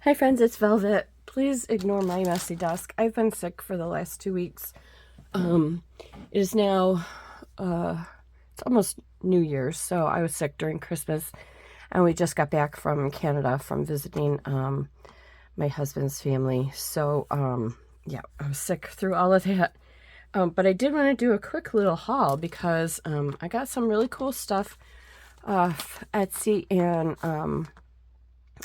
Hi friends, it's Velvet. Please ignore my messy desk. I've been sick for the last 2 weeks. It is now, it's almost New Year's, so I was sick during Christmas, and we just got back from Canada from visiting my husband's family. So, yeah, I was sick through all of that. But I did want to do a quick little haul because I got some really cool stuff off Etsy and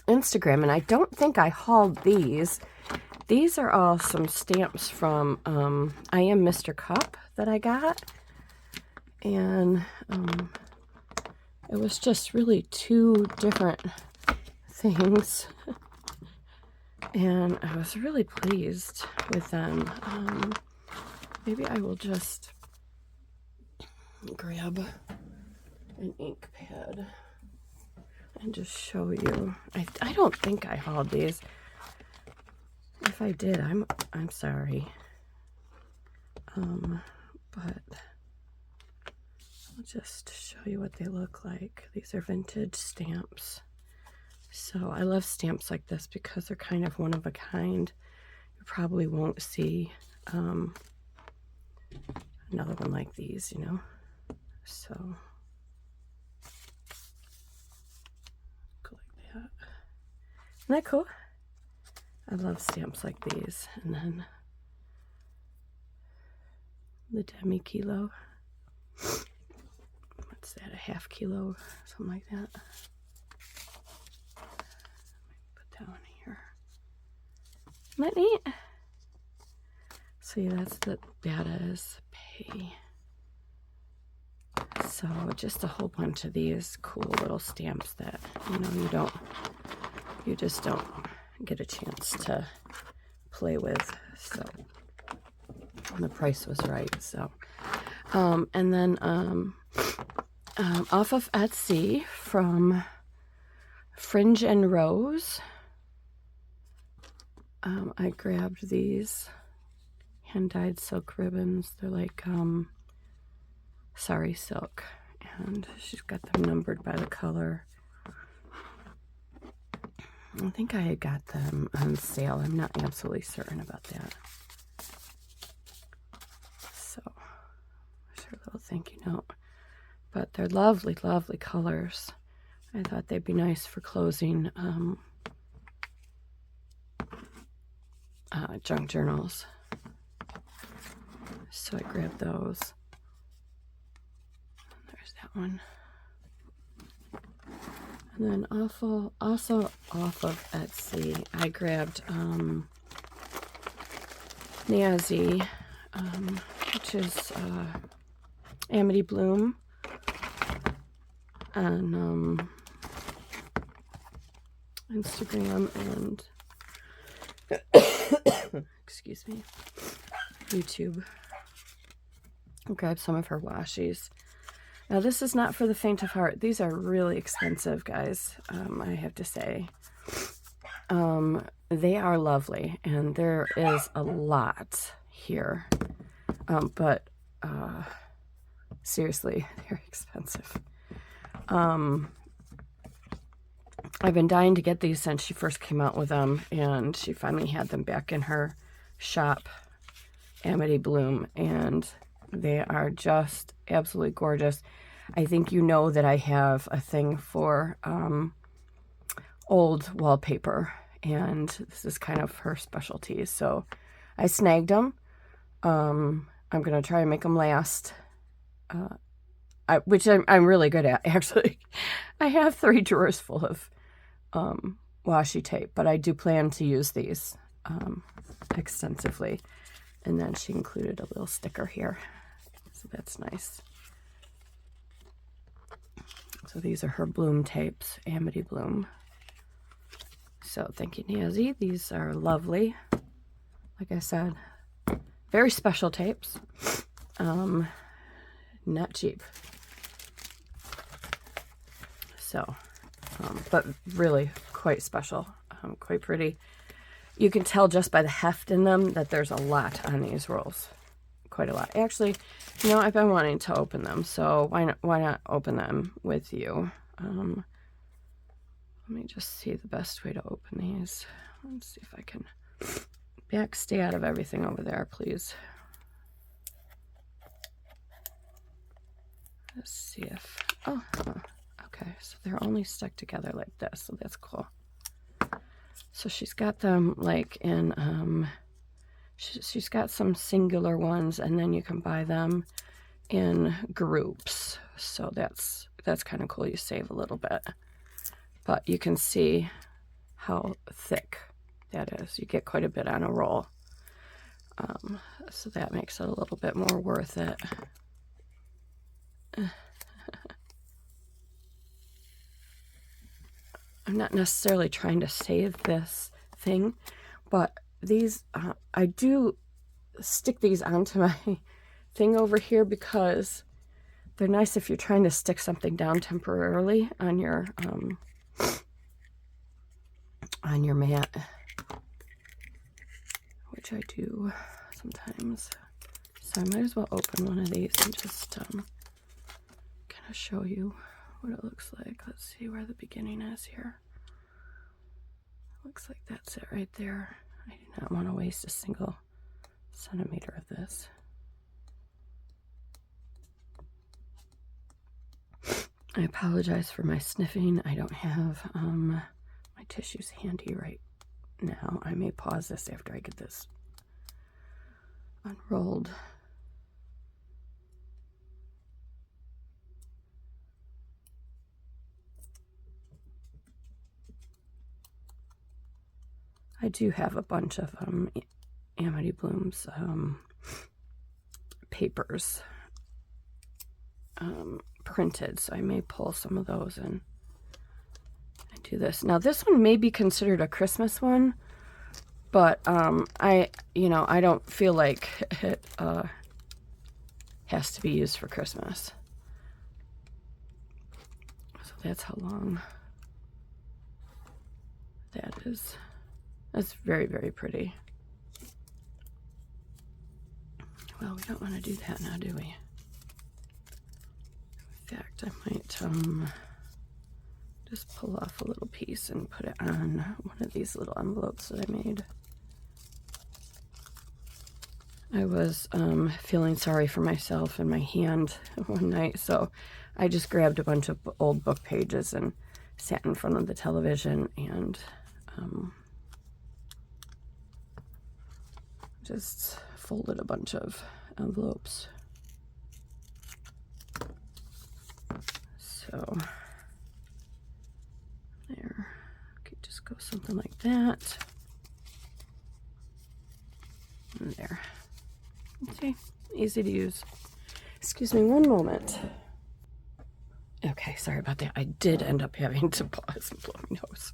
Instagram, and I don't think I hauled these. These are all some stamps from I Am Mr. Cup that I got, and it was just really two different things, and I was really pleased with them. Maybe I will just grab an ink pad and just show you. I don't think I hauled these. If I did, I'm sorry. But I'll just show you what they look like. These are vintage stamps. So I love stamps like this because they're kind of one of a kind. You probably won't see another one like these, you know. So go like that. Isn't that cool? I love stamps like these. And then the demi-kilo. What's that, a half kilo? Something like that. Put that one here. Isn't that neat? So yeah, that is pay. So just a whole bunch of these cool little stamps that, you know, you just don't get a chance to play with. So the price was right. So and then off of Etsy from Fringe and Rose, I grabbed these hand-dyed silk ribbons. They're like sari silk, and she's got them numbered by the color. I think I had got them on sale. I'm not absolutely certain about that. So there's her little thank you note. But they're lovely, lovely colors. I thought they'd be nice for closing junk journals. So I grabbed those. There's that one. And then also off of Etsy, I grabbed Nazi, which is Amity Bloom, on Instagram and excuse me, YouTube. I'll grab some of her washies. Now, this is not for the faint of heart. These are really expensive, guys, I have to say. They are lovely, and there is a lot here. But seriously, they're expensive. I've been dying to get these since she first came out with them, and she finally had them back in her shop, Amity Bloom, and they are just absolutely gorgeous. I think you know that I have a thing for old wallpaper, and this is kind of her specialty. So I snagged them. I'm going to try and make them last, which I'm really good at, actually. I have 3 drawers full of washi tape, but I do plan to use these extensively. And then she included a little sticker here. So that's nice. So these are her bloom tapes, Amity Bloom. So thank you, Nazi. These are lovely. Like I said, very special tapes. Not cheap. So, but really quite special, quite pretty. You can tell just by the heft in them that there's a lot on these rolls. Quite a lot. Actually, you know, I've been wanting to open them, so why not open them with you? Let me just see the best way to open these. Let's see if I can stay out of everything over there, please. Let's see if, okay, so they're only stuck together like this, so that's cool. So she's got them like in, she's got some singular ones, and then you can buy them in groups. So that's kind of cool. You save a little bit, but you can see how thick that is. You get quite a bit on a roll. So that makes it a little bit more worth it. I'm not necessarily trying to save this thing, but these, I do stick these onto my thing over here because they're nice if you're trying to stick something down temporarily on your mat, which I do sometimes. So I might as well open one of these and just kind of show you what it looks like. Let's see where the beginning is here. Looks like that's it right there. I do not want to waste a single centimeter of this. I apologize for my sniffing. I don't have my tissues handy right now. I may pause this after I get this unrolled. I do have a bunch of Amity Bloom's papers printed, so I may pull some of those and do this. Now this one may be considered a Christmas one, but I don't feel like it has to be used for Christmas. So that's how long that is. That's very, very pretty. Well, we don't want to do that now, do we? In fact, I might just pull off a little piece and put it on one of these little envelopes that I made. I was feeling sorry for myself and my hand one night, so I just grabbed a bunch of old book pages and sat in front of the television and just folded a bunch of envelopes. So there, okay, just go something like that. And there. Okay, easy to use. Excuse me one moment. Okay, sorry about that. I did end up having to pause and blow my nose.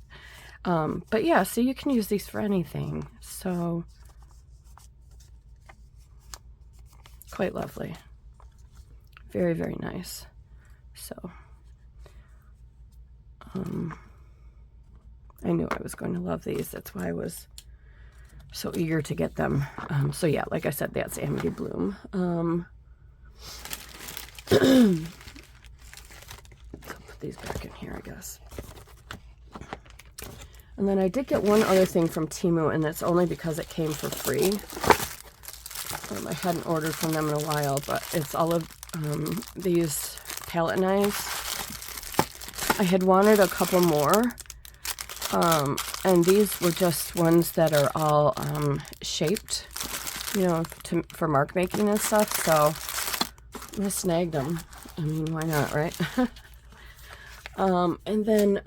But yeah, so you can use these for anything. So quite lovely. Very, very nice. So I knew I was going to love these. That's why I was so eager to get them. So yeah, like I said, that's Amity Bloom. I'll put these back in here, I guess. And then I did get one other thing from Temu, and that's only because it came for free. I hadn't ordered from them in a while, but it's all of these palette knives. I had wanted a couple more, and these were just ones that are all shaped, you know, for mark making and stuff, so I snagged them. I mean, why not, right? And then,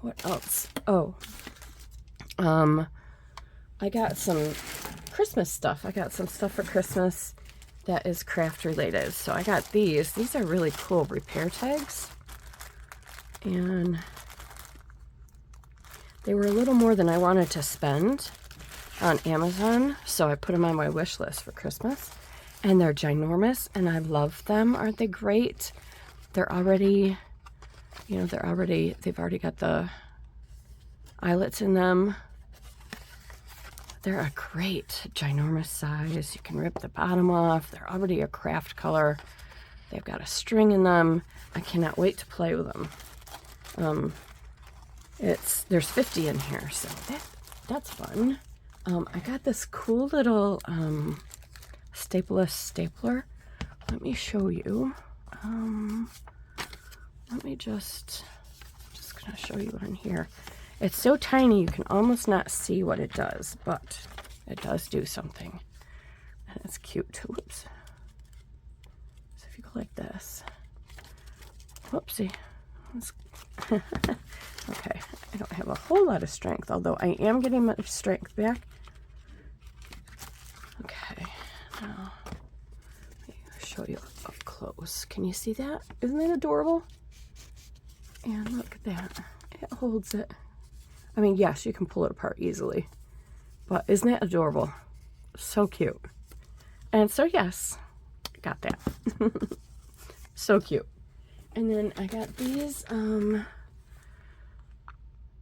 what else? Oh, I got some Christmas stuff. I got some stuff for Christmas that is craft related. So I got these. These are really cool repair tags. And they were a little more than I wanted to spend on Amazon. So I put them on my wish list for Christmas. And they're ginormous and I love them. Aren't they great? They're already, you know, they've already got the eyelets in them. They're a great ginormous size. You can rip the bottom off. They're already a craft color. They've got a string in them. I cannot wait to play with them. There's 50 in here, so that's fun. I got this cool little stapleless stapler. Let me show you. Let me just gonna show you on here. It's so tiny you can almost not see what it does, but it does do something. And it's cute. Whoops. So if you go like this. Whoopsie. Okay, I don't have a whole lot of strength, although I am getting my strength back. Okay, now let me show you up close. Can you see that? Isn't that adorable? And look at that. It holds it. I mean, yes, you can pull it apart easily, but isn't that adorable? So cute. And so, yes, got that. So cute. And then I got these.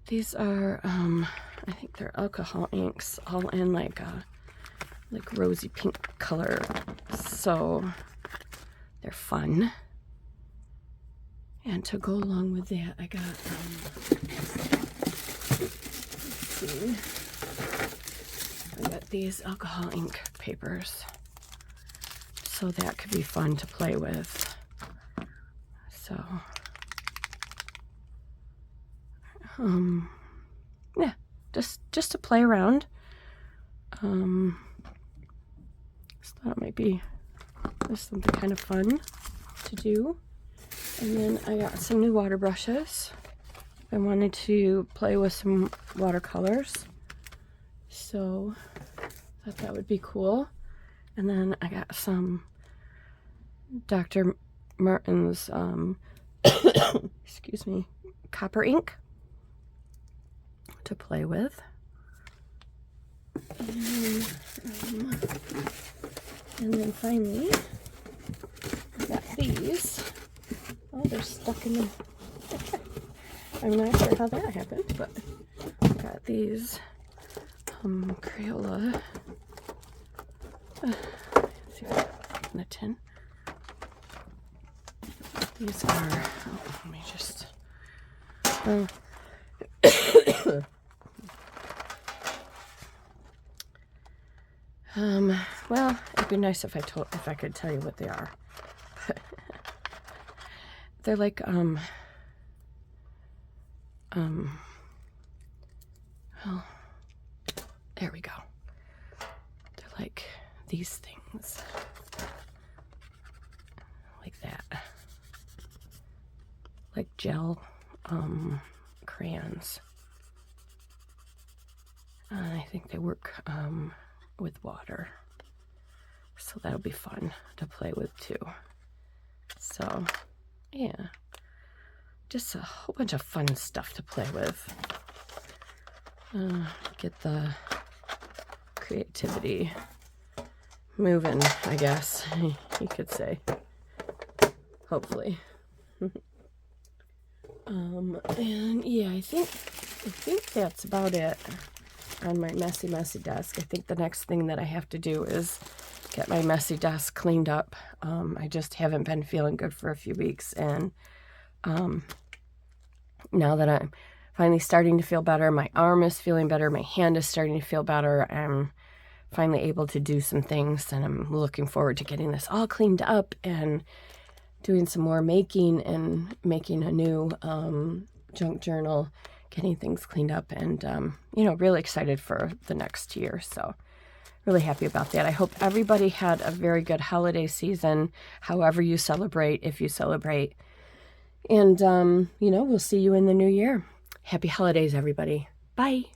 These are, I think they're alcohol inks, all in like rosy pink color. So they're fun. And to go along with that, I got, let's see, I got these alcohol ink papers. So that could be fun to play with. So, yeah, just to play around. Just thought it might be just something kind of fun to do. And then I got some new water brushes. I wanted to play with some watercolors, so I thought that would be cool. And then I got some Dr. Martin's, excuse me, copper ink to play with. And then finally, I got these. Oh, they're stuck in the... I'm not sure how that happened, but I got these Crayola. Let's see if I can in the tin. These are, oh, let me just, well, it'd be nice if I could tell you what they are. They're like, well, there we go. They're like these things. Like that. Like gel, crayons. I think they work, with water. So that'll be fun to play with too. So, yeah, just a whole bunch of fun stuff to play with. Get the creativity moving, I guess you could say. Hopefully. And yeah, I think that's about it on my messy desk. I think the next thing that I have to do is get my messy desk cleaned up. I just haven't been feeling good for a few weeks, and now that I'm finally starting to feel better, my arm is feeling better, my hand is starting to feel better, I'm finally able to do some things, and I'm looking forward to getting this all cleaned up and doing some more making and making a new junk journal, getting things cleaned up, and you know, really excited for the next year. So really happy about that. I hope everybody had a very good holiday season, however you celebrate, if you celebrate. And, you know, we'll see you in the new year. Happy holidays, everybody. Bye.